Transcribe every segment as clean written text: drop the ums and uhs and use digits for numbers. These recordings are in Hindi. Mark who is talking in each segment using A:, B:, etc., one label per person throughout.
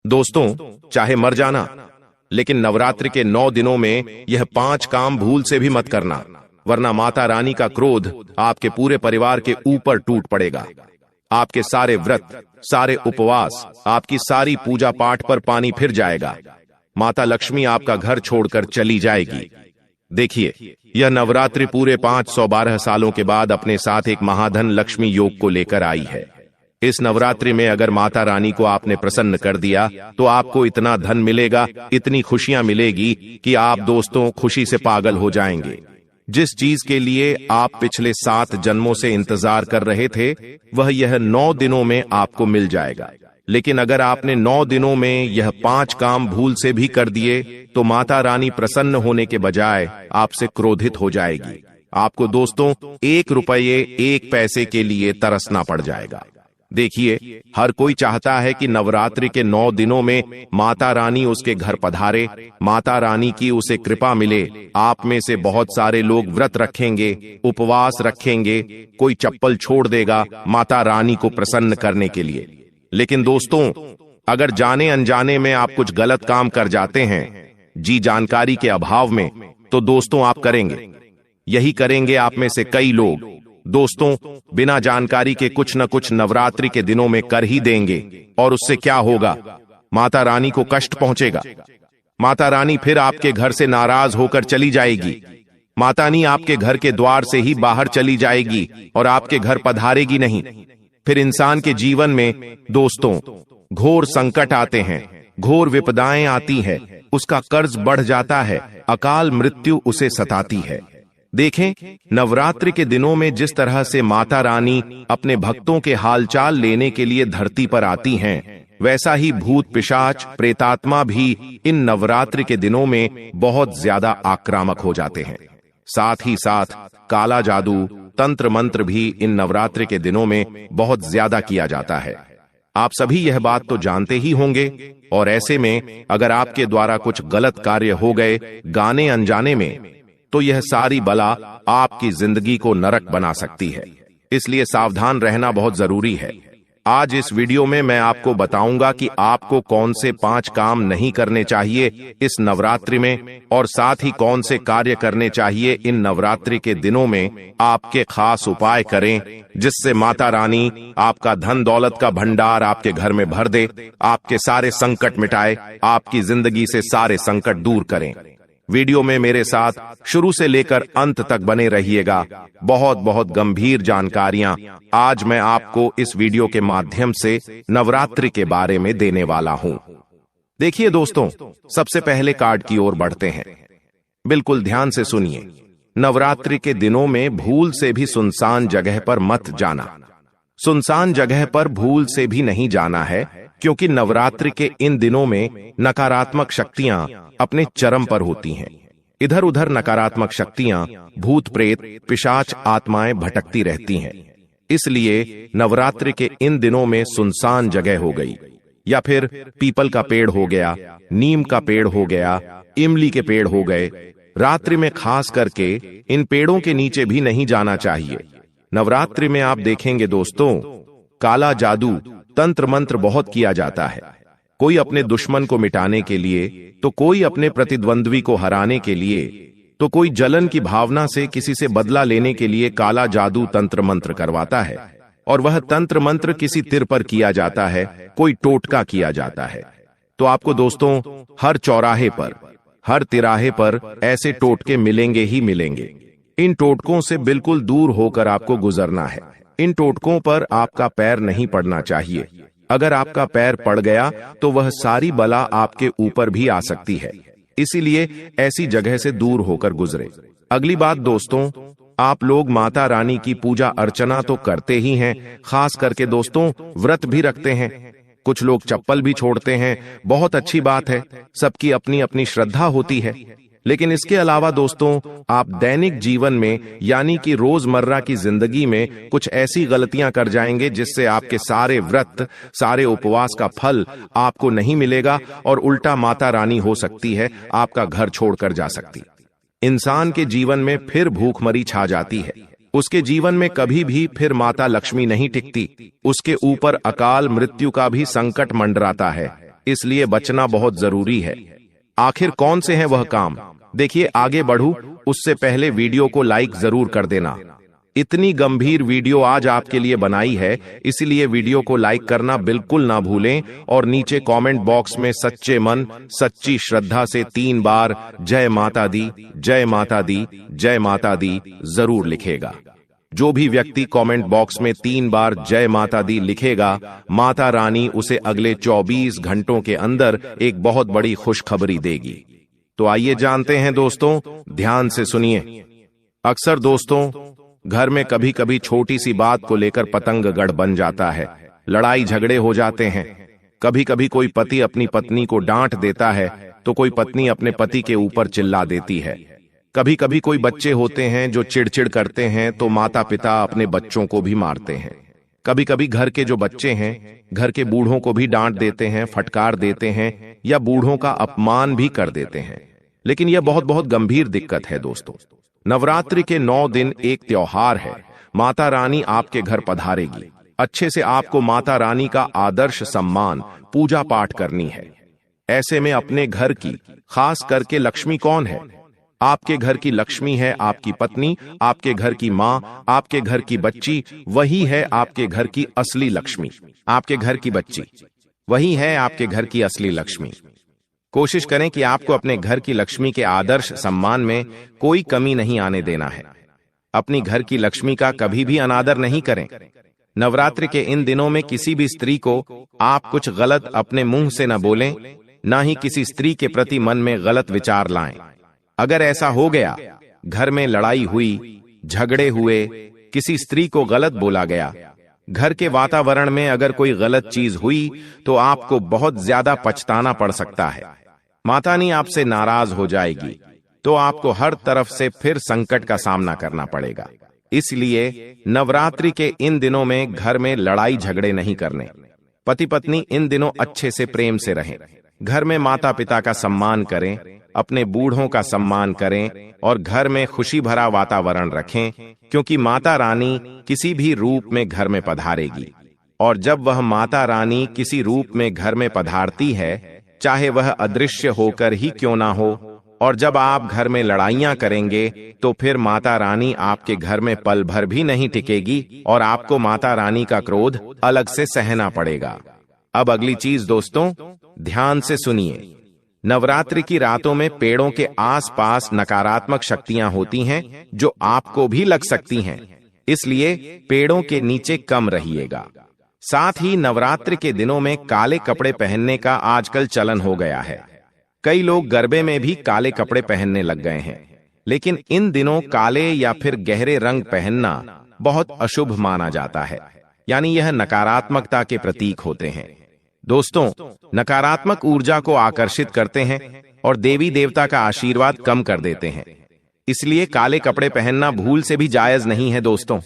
A: दोस्तों, चाहे मर जाना, लेकिन नवरात्रि के 9 दिनों में यह 5 काम भूल से भी मत करना, वरना माता रानी का क्रोध आपके पूरे परिवार के ऊपर टूट पड़ेगा। आपके सारे व्रत, सारे उपवास, आपकी सारी पूजा पाठ पर पानी फिर जाएगा। माता लक्ष्मी आपका घर छोड़कर चली जाएगी। देखिए, यह नवरात्रि पूरे 512 सालों के बाद अपने साथ एक महाधन लक्ष्मी योग को लेकर आई है। इस नवरात्रि में अगर माता रानी को आपने प्रसन्न कर दिया तो आपको इतना धन मिलेगा, इतनी खुशियां मिलेगी कि आप दोस्तों खुशी से पागल हो जाएंगे। जिस चीज के लिए आप पिछले 7 जन्मों से इंतजार कर रहे थे, वह यह 9 दिनों में आपको मिल जाएगा। लेकिन अगर आपने 9 दिनों में यह 5 काम भूल से भी कर दिए तो माता रानी प्रसन्न होने के बजाय आपसे क्रोधित हो जाएगी। आपको दोस्तों 1 रुपये 1 पैसे के लिए तरसना पड़ जाएगा। देखिए, हर कोई चाहता है कि नवरात्रि के 9 दिनों में माता रानी उसके घर पधारे, माता रानी की उसे कृपा मिले। आप में से बहुत सारे लोग व्रत रखेंगे, उपवास रखेंगे, कोई चप्पल छोड़ देगा माता रानी को प्रसन्न करने के लिए। लेकिन दोस्तों, अगर जाने अनजाने में आप कुछ गलत काम कर जाते हैं, जानकारी के अभाव में, तो दोस्तों आप करेंगे, यही करेंगे आप में से कई लोग। दोस्तों, बिना जानकारी के कुछ न कुछ नवरात्रि के दिनों में कर ही देंगे, और उससे क्या होगा? माता रानी को कष्ट पहुंचेगा। माता रानी फिर आपके घर से नाराज होकर चली जाएगी। माता रानी आपके घर के द्वार से ही बाहर चली जाएगी और आपके घर पधारेगी नहीं। फिर इंसान के जीवन में दोस्तों घोर संकट आते हैं, घोर विपदाएं आती है, उसका कर्ज बढ़ जाता है, अकाल मृत्यु उसे सताती है। देखें, नवरात्रि के दिनों में जिस तरह से माता रानी अपने भक्तों के हालचाल लेने के लिए धरती पर आती हैं, वैसा ही भूत पिशाच प्रेतात्मा भी इन नवरात्रि के दिनों में बहुत ज्यादा आक्रामक हो जाते हैं। साथ ही साथ काला जादू, तंत्र मंत्र भी इन नवरात्रि के दिनों में बहुत ज्यादा किया जाता है। आप सभी यह बात तो जानते ही होंगे, और ऐसे में अगर आपके द्वारा कुछ गलत कार्य हो गए गाने अनजाने में, तो यह सारी बला आपकी जिंदगी को नरक बना सकती है। इसलिए सावधान रहना बहुत जरूरी है। आज इस वीडियो में मैं आपको बताऊंगा कि आपको कौन से 5 काम नहीं करने चाहिए इस नवरात्रि में, और साथ ही कौन से कार्य करने चाहिए इन नवरात्रि के दिनों में। आपके खास उपाय करें जिससे माता रानी आपका धन दौलत का भंडार आपके घर में भर दे, आपके सारे संकट मिटाए, आपकी जिंदगी से सारे संकट दूर करें। वीडियो में मेरे साथ शुरू से लेकर अंत तक बने रहिएगा। बहुत बहुत गंभीर जानकारियां आज मैं आपको इस वीडियो के माध्यम से नवरात्रि के बारे में देने वाला हूं। देखिए दोस्तों, सबसे पहले कार्ड की ओर बढ़ते हैं। बिल्कुल ध्यान से सुनिए। नवरात्रि के दिनों में भूल से भी सुनसान जगह पर मत जाना। सुनसान जगह पर भूल से भी नहीं जाना है, क्योंकि नवरात्रि के इन दिनों में नकारात्मक शक्तियां अपने चरम पर होती हैं। इधर उधर नकारात्मक शक्तियां, भूत प्रेत, पिशाच आत्माएं भटकती रहती हैं। इसलिए नवरात्रि के इन दिनों में सुनसान जगह हो गई, या फिर पीपल का पेड़ हो गया, नीम का पेड़ हो गया, इमली के पेड़ हो गए, रात्रि में खास करके इन पेड़ों के नीचे भी नहीं जाना चाहिए। नवरात्रि में आप देखेंगे दोस्तों, काला जादू, तंत्र मंत्र बहुत किया जाता है। कोई अपने दुश्मन को मिटाने के लिए, तो कोई अपने प्रतिद्वंद्वी को हराने के लिए, तो कोई जलन की भावना से किसी से बदला लेने के लिए काला जादू तंत्र मंत्र करवाता है। और वह तंत्र मंत्र किसी तिर पर किया जाता है, कोई टोटका किया जाता है। तो आपको दोस्तों हर चौराहे पर, हर तिराहे पर ऐसे टोटके मिलेंगे ही मिलेंगे। इन टोटकों से बिल्कुल दूर होकर आपको गुजरना है। इन टोटकों पर आपका पैर नहीं पड़ना चाहिए। अगर आपका पैर पड़ गया तो वह सारी बला आपके ऊपर भी आ सकती है। इसीलिए ऐसी जगह से दूर होकर गुजरे। अगली बात दोस्तों, आप लोग माता रानी की पूजा अर्चना तो करते ही हैं, खास करके दोस्तों व्रत भी रखते हैं। कुछ लोग चप्पल भी छोड़ते हैं, बहुत अच्छी बात है, सबकी अपनी अपनी श्रद्धा होती है। लेकिन इसके अलावा दोस्तों, आप दैनिक जीवन में यानी कि रोजमर्रा की जिंदगी में कुछ ऐसी गलतियां कर जाएंगे जिससे आपके सारे व्रत, सारे उपवास का फल आपको नहीं मिलेगा, और उल्टा माता रानी हो सकती है आपका घर छोड़कर जा सकती। इंसान के जीवन में फिर भूखमरी छा जाती है। उसके जीवन में कभी भी फिर माता लक्ष्मी नहीं टिकती। उसके ऊपर अकाल मृत्यु का भी संकट मंडराता है। इसलिए बचना बहुत जरूरी है। आखिर कौन से हैं वह काम? देखिए, आगे बढ़ूं उससे पहले वीडियो को लाइक जरूर कर देना। इतनी गंभीर वीडियो आज आपके लिए बनाई है, इसलिए वीडियो को लाइक करना बिल्कुल ना भूलें और नीचे कमेंट बॉक्स में सच्चे मन सच्ची श्रद्धा से 3 बार जय माता दी, जय माता दी, जय माता दी जरूर लिखेगा। जो भी व्यक्ति कमेंट बॉक्स में 3 बार जय माता दी लिखेगा, माता रानी उसे अगले 24 घंटों के अंदर एक बहुत बड़ी खुशखबरी देगी। तो आइए जानते हैं दोस्तों, ध्यान से सुनिए। अक्सर दोस्तों, घर में कभी कभी छोटी सी बात को लेकर पतंगगढ़ बन जाता है, लड़ाई झगड़े हो जाते हैं। कभी कभी कोई पति अपनी पत्नी को डांट देता है तो कोई पत्नी अपने पति के ऊपर चिल्ला देती है। कभी कभी कोई बच्चे होते हैं जो चिड़चिड़ करते हैं तो माता पिता अपने बच्चों को भी मारते हैं। कभी कभी घर के जो बच्चे हैं घर के बूढ़ों को भी डांट देते हैं, फटकार देते हैं या बूढ़ों का अपमान भी कर देते हैं। लेकिन यह बहुत बहुत गंभीर दिक्कत है दोस्तों। नवरात्रि के 9 दिन एक त्योहार है। माता रानी आपके घर पधारेगी। अच्छे से आपको माता रानी का आदर्श सम्मान पूजा पाठ करनी है। ऐसे में अपने घर की खास करके लक्ष्मी कौन है? आपके घर की लक्ष्मी है आपकी पत्नी, आपके घर की माँ, आपके घर की बच्ची, वही है आपके घर की असली लक्ष्मी। आपके घर की बच्ची वही है आपके घर की असली लक्ष्मी। कोशिश करें कि आपको अपने घर की लक्ष्मी के आदर्श सम्मान में कोई कमी नहीं आने देना है। अपनी घर की लक्ष्मी का कभी भी अनादर नहीं करें। नवरात्रि के इन दिनों में किसी भी स्त्री को आप कुछ गलत अपने मुंह से न बोलें, ना ही किसी स्त्री के प्रति मन में गलत विचार लाएं। अगर ऐसा हो गया, घर में लड़ाई हुई, झगड़े हुए, किसी स्त्री को गलत बोला गया, घर के वातावरण में अगर कोई गलत चीज हुई तो आपको बहुत ज्यादा पछताना पड़ सकता है। माता रानी आपसे नाराज हो जाएगी तो आपको हर तरफ से फिर संकट का सामना करना पड़ेगा। इसलिए नवरात्रि के इन दिनों में घर में लड़ाई झगड़े नहीं करने। पति पत्नी इन दिनों अच्छे से प्रेम से रहें। घर में माता पिता का सम्मान करें, अपने बूढ़ों का सम्मान करें और घर में खुशी भरा वातावरण रखें, क्योंकि माता रानी किसी भी रूप में घर में पधारेगी। और जब वह माता रानी किसी रूप में घर में पधारती है, चाहे वह अदृश्य होकर ही क्यों ना हो, और जब आप घर में लड़ाइयां करेंगे तो फिर माता रानी आपके घर में पल भर भी नहीं टिकेगी और आपको माता रानी का क्रोध अलग से सहना पड़ेगा। अब अगली चीज दोस्तों, ध्यान से सुनिए। नवरात्रि की रातों में पेड़ों के आसपास नकारात्मक शक्तियां होती हैं जो आपको भी लग सकती हैं, इसलिए पेड़ों के नीचे कम रहिएगा। साथ ही नवरात्रि के दिनों में काले कपड़े पहनने का आजकल चलन हो गया है। कई लोग गरबे में भी काले कपड़े पहनने लग गए हैं, लेकिन इन दिनों काले या फिर गहरे रंग पहनना बहुत अशुभ माना जाता है, यानी यह नकारात्मकता के प्रतीक होते हैं। दोस्तों, नकारात्मक ऊर्जा को आकर्षित करते हैं और देवी देवता का आशीर्वाद कम कर देते हैं। इसलिए काले कपड़े पहनना भूल से भी जायज नहीं है दोस्तों।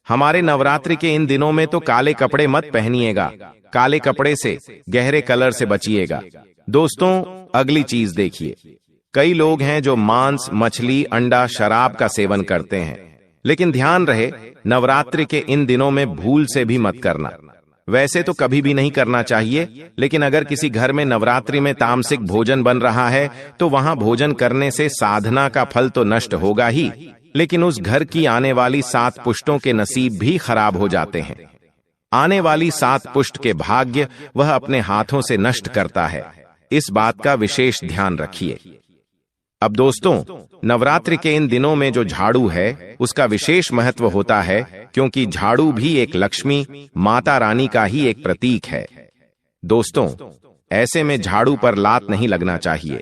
A: हमारे नवरात्रि के इन दिनों में तो काले कपड़े मत पहनिएगा। काले कपड़े से, गहरे कलर से बचिएगा। दोस्तों, अगली चीज देखिए। कई लोग हैं जो मांस, मछली, अंडा, शराब का सेवन करते हैं, लेकिन ध्यान रहे नवरात्रि के इन दिनों में भूल से भी मत करना। वैसे तो कभी भी नहीं करना चाहिए, लेकिन अगर किसी घर में नवरात्रि में तामसिक भोजन बन रहा है तो वहां भोजन करने से साधना का फल तो नष्ट होगा ही, लेकिन उस घर की आने वाली 7 पुश्तों के नसीब भी खराब हो जाते हैं। आने वाली 7 पुश्त के भाग्य वह अपने हाथों से नष्ट करता है। इस बात का विशेष ध्यान रखिए। अब दोस्तों, नवरात्रि के इन दिनों में जो झाड़ू है उसका विशेष महत्व होता है, क्योंकि झाड़ू भी एक लक्ष्मी, माता रानी का ही एक प्रतीक है। दोस्तों, ऐसे में झाड़ू पर लात नहीं लगना चाहिए।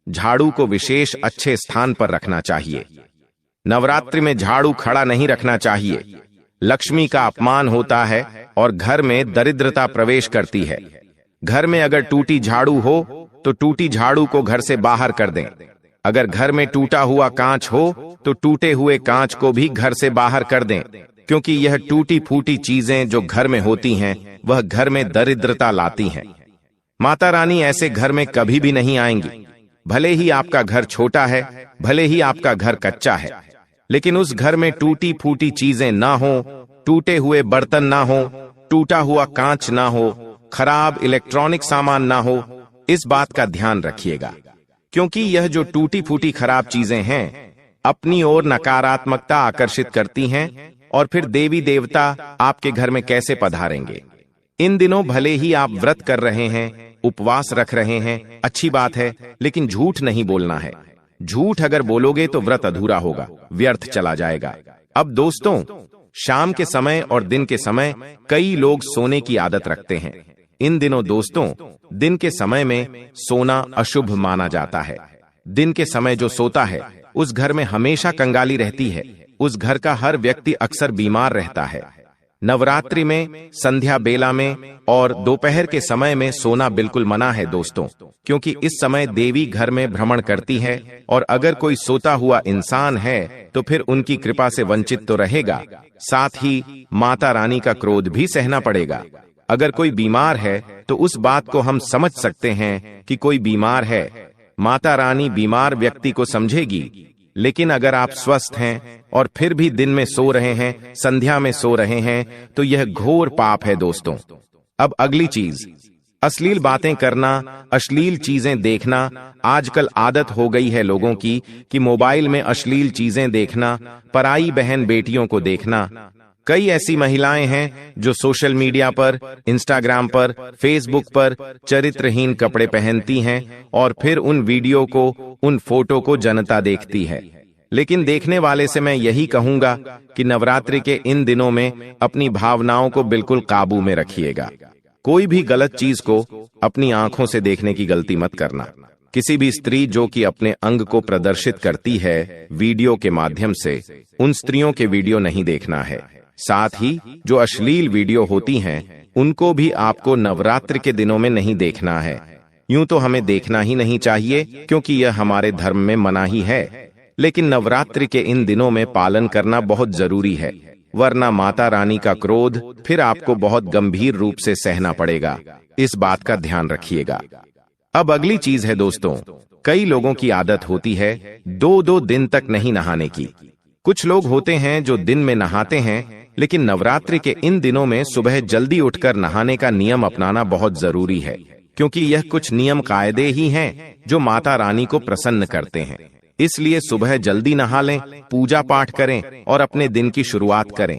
A: झाड़ू को विशेष अच्छे स्थान पर रखना चाहिए। नवरात्रि में झाड़ू खड़ा नहीं रखना चाहिए। लक्ष्मी का अपमान होता है और घर में दरिद्रता प्रवेश करती है। घर में अगर टूटी झाड़ू हो तो टूटी झाड़ू को घर से बाहर कर दें। अगर घर में टूटा हुआ कांच हो तो टूटे हुए कांच को भी घर से बाहर कर दें, क्योंकि यह टूटी फूटी चीजें जो घर में होती हैं वह घर में दरिद्रता लाती हैं। माता रानी ऐसे घर में कभी भी नहीं आएंगी। भले ही आपका घर छोटा है, भले ही आपका घर कच्चा है, लेकिन उस घर में टूटी फूटी चीजें ना हो, टूटे हुए बर्तन ना हो, टूटा हुआ कांच ना हो, खराब इलेक्ट्रॉनिक सामान ना हो, इस बात का ध्यान रखिएगा, क्योंकि यह जो टूटी फूटी खराब चीजें हैं अपनी ओर नकारात्मकता आकर्षित करती हैं और फिर देवी देवता आपके घर में कैसे पधारेंगे। इन दिनों भले ही आप व्रत कर रहे हैं, उपवास रख रहे हैं, अच्छी बात है, लेकिन झूठ नहीं बोलना है। झूठ अगर बोलोगे तो व्रत अधूरा होगा, व्यर्थ चला जाएगा। अब दोस्तों, शाम के समय और दिन के समय कई लोग सोने की आदत रखते हैं। इन दिनों दोस्तों, दिन के समय में सोना अशुभ माना जाता है। दिन के समय जो सोता है उस घर में हमेशा कंगाली रहती है, उस घर का हर व्यक्ति अक्सर बीमार रहता है। नवरात्रि में संध्या बेला में और दोपहर के समय में सोना बिल्कुल मना है दोस्तों, क्योंकि इस समय देवी घर में भ्रमण करती है और अगर कोई सोता हुआ इंसान है तो फिर उनकी कृपा से वंचित तो रहेगा, साथ ही माता रानी का क्रोध भी सहना पड़ेगा। अगर कोई बीमार है तो उस बात को हम समझ सकते हैं कि कोई बीमार है, माता रानी बीमार व्यक्ति को समझेगी। लेकिन अगर आप स्वस्थ हैं और फिर भी दिन में सो रहे हैं, संध्या में सो रहे हैं, तो यह घोर पाप है दोस्तों। अब अगली चीज, अश्लील बातें करना, अश्लील चीजें देखना। आजकल आदत हो गई है लोगों की कि मोबाइल में अश्लील चीजें देखना, पराई बहन बेटियों को देखना। कई ऐसी महिलाएं हैं जो सोशल मीडिया पर, इंस्टाग्राम पर, फेसबुक पर चरित्रहीन कपड़े पहनती हैं और फिर उन वीडियो को, उन फोटो को जनता देखती है। लेकिन देखने वाले से मैं यही कहूंगा कि नवरात्रि के इन दिनों में अपनी भावनाओं को बिल्कुल काबू में रखिएगा। कोई भी गलत चीज को अपनी आंखों से देखने की गलती मत करना। किसी भी स्त्री जो कि अपने अंग को प्रदर्शित करती है वीडियो के माध्यम से, उन स्त्रियों के वीडियो नहीं देखना है। साथ ही जो अश्लील वीडियो होती हैं उनको भी आपको नवरात्रि के दिनों में नहीं देखना है। यूं तो हमें देखना ही नहीं चाहिए क्योंकि यह हमारे धर्म में मना ही है, लेकिन नवरात्रि के इन दिनों में पालन करना बहुत जरूरी है, वरना माता रानी का क्रोध फिर आपको बहुत गंभीर रूप से सहना पड़ेगा। इस बात का ध्यान रखिएगा। अब अगली चीज है दोस्तों, कई लोगों की आदत होती है 2-2 दिन तक नहीं नहाने की। कुछ लोग होते हैं जो दिन में नहाते हैं, लेकिन नवरात्रि के इन दिनों में सुबह जल्दी उठकर नहाने का नियम अपनाना बहुत जरूरी है, क्योंकि यह कुछ नियम कायदे ही हैं जो माता रानी को प्रसन्न करते हैं। इसलिए सुबह जल्दी नहा लें, पूजा पाठ करें और अपने दिन की शुरुआत करें।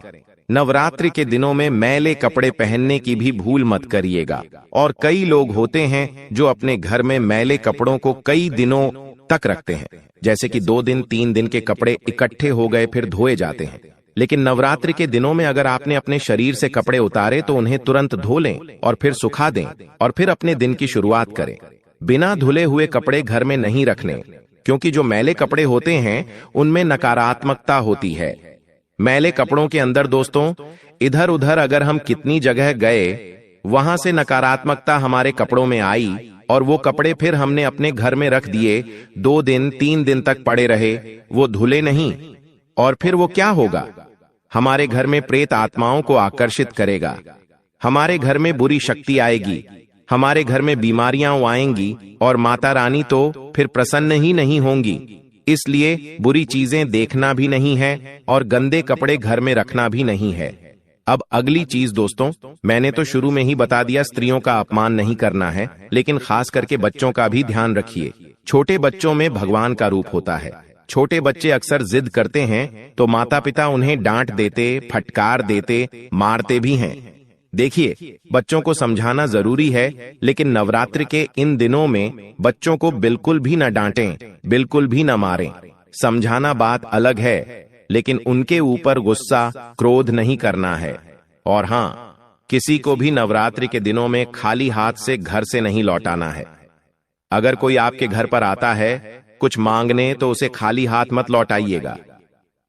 A: नवरात्रि के दिनों में मैले कपड़े पहनने की भी भूल मत करिएगा। और कई लोग होते हैं जो अपने घर में मैले कपड़ों को कई दिनों तक रखते हैं, जैसे कि 2 दिन 3 दिन के कपड़े इकट्ठे हो गए फिर धोए जाते हैं। लेकिन नवरात्रि के दिनों में अगर आपने अपने शरीर से कपड़े उतारे तो उन्हें तुरंत धो लें और फिर सुखा दें और फिर अपने दिन की शुरुआत करें। बिना धुले हुए कपड़े घर में नहीं रखने, क्योंकि जो मैले कपड़े होते हैं उनमें नकारात्मकता होती है। मैले कपड़ों के अंदर दोस्तों इधर उधर अगर हम कितनी जगह गए, वहां से नकारात्मकता हमारे कपड़ों में आई और वो कपड़े फिर हमने अपने घर में रख दिए, 2 दिन 3 दिन तक पड़े रहे, वो धुले नहीं, और फिर वो क्या होगा, हमारे घर में प्रेत आत्माओं को आकर्षित करेगा, हमारे घर में बुरी शक्ति आएगी, हमारे घर में बीमारियां आएंगी और माता रानी तो फिर प्रसन्न ही नहीं होंगी। इसलिए बुरी चीजें देखना भी नहीं है और गंदे कपड़े घर में रखना भी नहीं है। अब अगली चीज दोस्तों, मैंने तो शुरू में ही बता दिया स्त्रियों का अपमान नहीं करना है, लेकिन खास करके बच्चों का भी ध्यान रखिए। छोटे बच्चों में भगवान का रूप होता है। छोटे बच्चे अक्सर जिद करते हैं तो माता पिता उन्हें डांट देते, फटकार देते, मारते भी हैं। देखिए, बच्चों को समझाना जरूरी है, लेकिन नवरात्रि के इन दिनों में बच्चों को बिल्कुल भी न डांटें, बिल्कुल भी न मारें। समझाना बात अलग है, लेकिन उनके ऊपर गुस्सा, क्रोध नहीं करना है। और हाँ, किसी को भी नवरात्रि के दिनों में खाली हाथ से घर से नहीं लौटाना है। अगर कोई आपके घर पर आता है कुछ मांगने तो उसे खाली हाथ मत लौटाइएगा।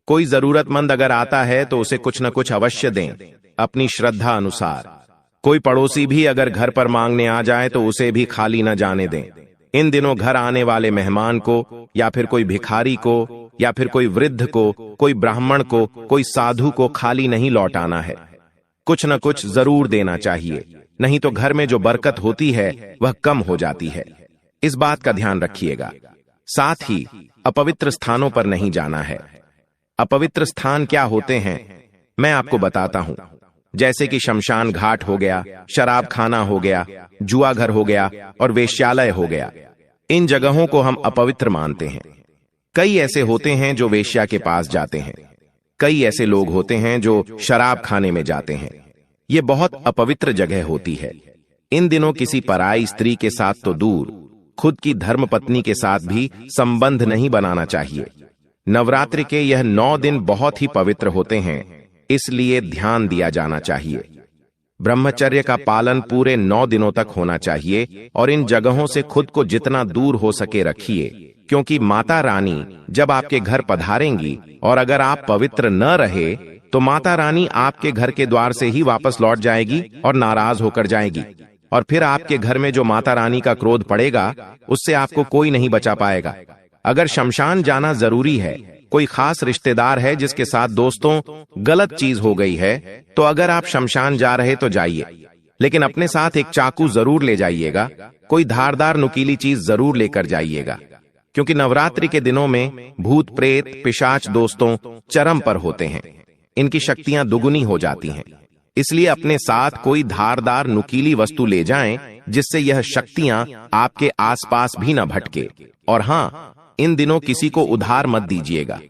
A: कोई जरूरतमंद अगर आता है तो उसे कुछ न कुछ अवश्य दें, अपनी श्रद्धा अनुसार। कोई पड़ोसी भी अगर घर पर मांगने आ जाए तो उसे भी खाली न जाने दें। इन दिनों घर आने वाले मेहमान को या फिर कोई भिखारी को या फिर कोई वृद्ध को, कोई ब्राह्मण को, कोई साधु को खाली नहीं लौटाना है। कुछ न कुछ जरूर देना चाहिए, नहीं तो घर में जो बरकत होती है वह कम हो जाती है। इस बात का ध्यान रखिएगा। साथ ही अपवित्र स्थानों पर नहीं जाना है। अपवित्र स्थान क्या होते हैं मैं आपको बताता हूं। जैसे कि शमशान घाट हो गया, शराब खाना हो गया, जुआ घर हो गया और वेश्यालय हो गया। इन जगहों को हम अपवित्र मानते हैं। कई ऐसे होते हैं जो वेश्या के पास जाते हैं, कई ऐसे लोग होते हैं जो शराब खाने में जाते हैं। ये बहुत अपवित्र जगह होती है। इन दिनों किसी पराई स्त्री के साथ तो दूर, खुद की धर्मपत्नी के साथ भी संबंध नहीं बनाना चाहिए। नवरात्रि के यह 9 दिन बहुत ही पवित्र होते हैं, इसलिए ध्यान दिया जाना चाहिए। ब्रह्मचर्य का पालन पूरे 9 दिनों तक होना चाहिए और इन जगहों से खुद को जितना दूर हो सके रखिए, क्योंकि माता रानी जब आपके घर पधारेंगी और अगर आप पवित्र न रहे तो माता रानी आपके घर के द्वार से ही वापस लौट जाएगी और नाराज होकर जाएगी, और फिर आपके घर में जो माता रानी का क्रोध पड़ेगा उससे आपको कोई नहीं बचा पाएगा। अगर शमशान जाना जरूरी है, कोई खास रिश्तेदार है जिसके साथ दोस्तों गलत चीज हो गई है, तो अगर आप शमशान जा रहे तो जाइए, लेकिन अपने साथ एक चाकू जरूर ले जाइएगा, कोई धारदार नुकीली चीज जरूर लेकर जाइएगा, क्योंकि नवरात्रि के दिनों में भूत प्रेत पिशाच दोस्तों चरम पर होते हैं। इनकी शक्तियां दुगुनी हो जाती हैं। इसलिए अपने साथ कोई धारदार नुकीली वस्तु ले जाएं, जिससे यह शक्तियां आपके आसपास भी न भटके। और हां, इन दिनों किसी को उधार मत दीजिएगा।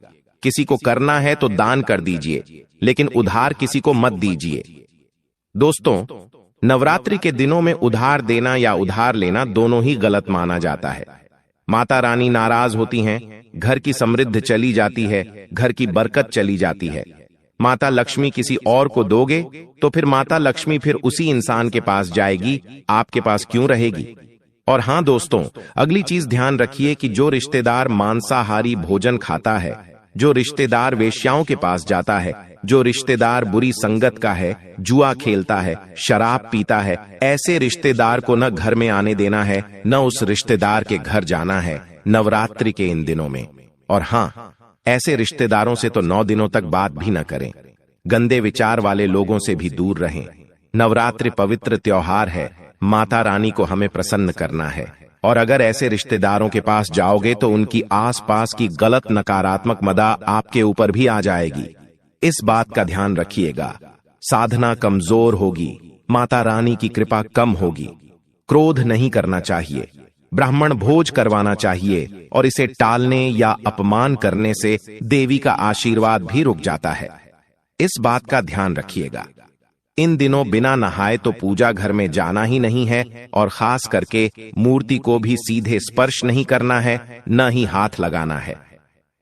A: किसी को करना है तो दान कर दीजिए, लेकिन उधार किसी को मत दीजिए। दोस्तों, नवरात्रि के दिनों में उधार देना या उधार लेना दोनों ही गलत माना जाता है। माता रानी नाराज होती हैं, घर की समृद्धि चली जाती है, घर की बरकत चली जाती है। माता लक्ष्मी किसी और को दोगे तो फिर माता लक्ष्मी फिर उसी इंसान के पास जाएगी, आपके पास क्यों रहेगी। और हां दोस्तों, अगली चीज ध्यान रखिए कि जो रिश्तेदार मांसाहारी भोजन खाता है, जो रिश्तेदार वेश्याओं के पास जाता है, जो रिश्तेदार बुरी संगत का है, जुआ खेलता है, शराब पीता है, ऐसे रिश्तेदार को न घर में आने देना है, न उस रिश्तेदार के घर जाना है नवरात्रि के इन दिनों में। और हां, ऐसे रिश्तेदारों से तो 9 दिनों तक बात भी न करें। गंदे विचार वाले लोगों से भी दूर रहें। नवरात्रि पवित्र त्योहार है, माता रानी को हमें प्रसन्न करना है, और अगर ऐसे रिश्तेदारों के पास जाओगे तो उनकी आसपास की गलत नकारात्मक मदा आपके ऊपर भी आ जाएगी। इस बात का ध्यान रखिएगा। साधना कमजोर होगी, माता रानी की कृपा कम होगी। क्रोध नहीं करना चाहिए, ब्राह्मण भोज करवाना चाहिए, और इसे टालने या अपमान करने से देवी का आशीर्वाद भी रुक जाता है। इस बात का ध्यान रखिएगा। इन दिनों बिना नहाए तो पूजा घर में जाना ही नहीं है, और खास करके मूर्ति को भी सीधे स्पर्श नहीं करना है, न ही हाथ लगाना है।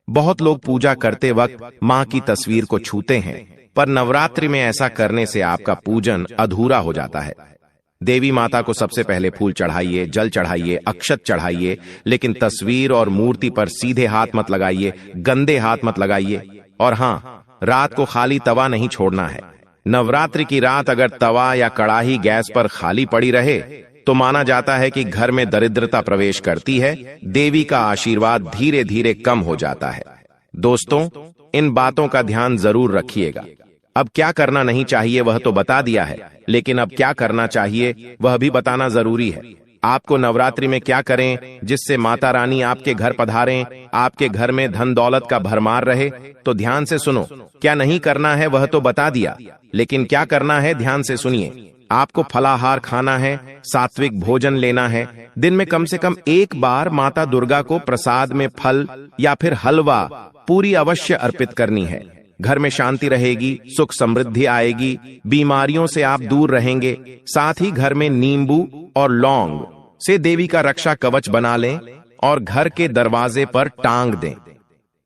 A: बहुत लोग पूजा करते वक्त मां की तस्वीर को छूते हैं, पर नवरात्रि में ऐसा करने से आपका पूजन अधूरा हो जाता है। देवी माता को सबसे पहले फूल चढ़ाइए, जल चढ़ाइए, अक्षत चढ़ाइए, लेकिन तस्वीर और मूर्ति पर सीधे हाथ मत लगाइए, गंदे हाथ मत लगाइए। और हां, रात को खाली तवा नहीं छोड़ना है। नवरात्रि की रात अगर तवा या कड़ाही गैस पर खाली पड़ी रहे तो माना जाता है कि घर में दरिद्रता प्रवेश करती है, देवी का आशीर्वाद धीरे धीरे कम हो जाता है। दोस्तों, इन बातों का ध्यान जरूर रखिएगा। अब क्या करना नहीं चाहिए वह तो बता दिया है, लेकिन अब क्या करना चाहिए वह भी बताना जरूरी है। आपको नवरात्रि में क्या करें जिससे माता रानी आपके घर पधारें, आपके घर में धन दौलत का भरमार रहे, तो ध्यान से सुनो। क्या नहीं करना है वह तो बता दिया, लेकिन क्या करना है ध्यान से सुनिए। आपको फलाहार खाना है, सात्विक भोजन लेना है, दिन में कम से कम एक बार माता दुर्गा को प्रसाद में फल या फिर हलवा पूरी अवश्य अर्पित करनी है। घर में शांति रहेगी, सुख समृद्धि आएगी, बीमारियों से आप दूर रहेंगे। साथ ही घर में नींबू और लौंग से देवी का रक्षा कवच बना लें और घर के दरवाजे पर टांग दें।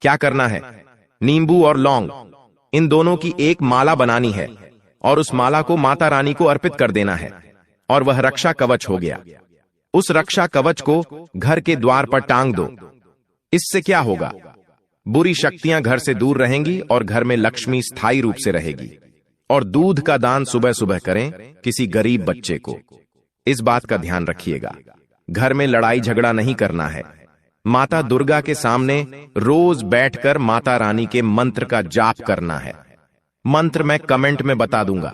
A: क्या करना है? नींबू और लौंग, इन दोनों की एक माला बनानी है और उस माला को माता रानी को अर्पित कर देना है, और वह रक्षा कवच हो गया। उस रक्षा कवच को घर के द्वार पर टांग दो। इससे क्या होगा? बुरी शक्तियां घर से दूर रहेंगी और घर में लक्ष्मी स्थायी रूप से रहेगी। और दूध का दान सुबह सुबह करें किसी गरीब बच्चे को। इस बात का ध्यान रखिएगा। घर में लड़ाई झगड़ा नहीं करना है। माता दुर्गा के सामने रोज बैठकर माता रानी के मंत्र का जाप करना है। मंत्र मैं कमेंट में बता दूंगा,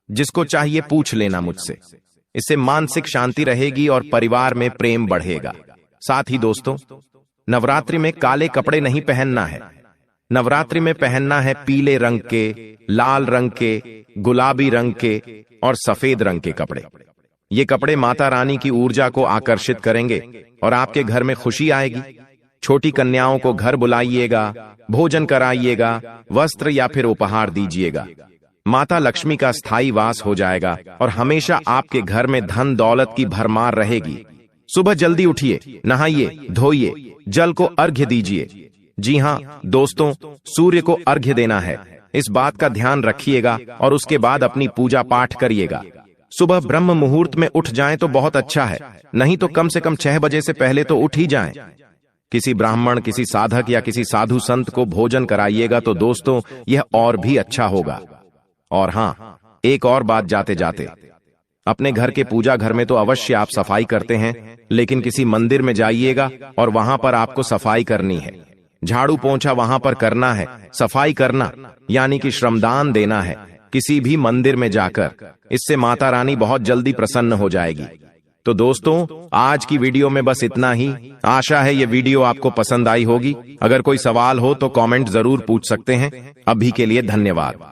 A: जिसको चाहिए पूछ लेना मुझसे। इससे मानसिक शांति रहेगी और परिवार में प्रेम बढ़ेगा। साथ ही दोस्तों, नवरात्रि में काले कपड़े नहीं पहनना है। नवरात्रि में पहनना है पीले रंग के, लाल रंग के, गुलाबी रंग के और सफेद रंग के कपड़े। ये कपड़े माता रानी की ऊर्जा को आकर्षित करेंगे और आपके घर में खुशी आएगी। छोटी कन्याओं को घर बुलाइएगा, भोजन कराइएगा, वस्त्र या फिर उपहार दीजिएगा। माता लक्ष्मी का स्थायी वास हो जाएगा और हमेशा आपके घर में धन दौलत की भरमार रहेगी। सुबह जल्दी उठिए, नहाइए, धोइए, जल को अर्घ्य दीजिए। जी हाँ दोस्तों, सूर्य को अर्घ्य देना है, इस बात का ध्यान रखिएगा और उसके बाद अपनी पूजा पाठ करिएगा। सुबह ब्रह्म मुहूर्त में उठ जाएं तो बहुत अच्छा है, नहीं तो कम से कम 6 बजे से पहले तो उठ ही जाएं। किसी ब्राह्मण, किसी साधक या किसी साधु संत को भोजन कराइएगा तो दोस्तों यह और भी अच्छा होगा। और हाँ, एक और बात जाते जाते, अपने घर के पूजा घर में तो अवश्य आप सफाई करते हैं, लेकिन किसी मंदिर में जाइएगा और वहां पर आपको सफाई करनी है। झाड़ू पोंछा वहां पर करना है, सफाई करना यानी कि श्रमदान देना है किसी भी मंदिर में जाकर। इससे माता रानी बहुत जल्दी प्रसन्न हो जाएगी। तो दोस्तों, आज की वीडियो में बस इतना ही। आशा है ये वीडियो आपको पसंद आई होगी। अगर कोई सवाल हो तो कमेंट जरूर पूछ सकते हैं। अभी के लिए धन्यवाद।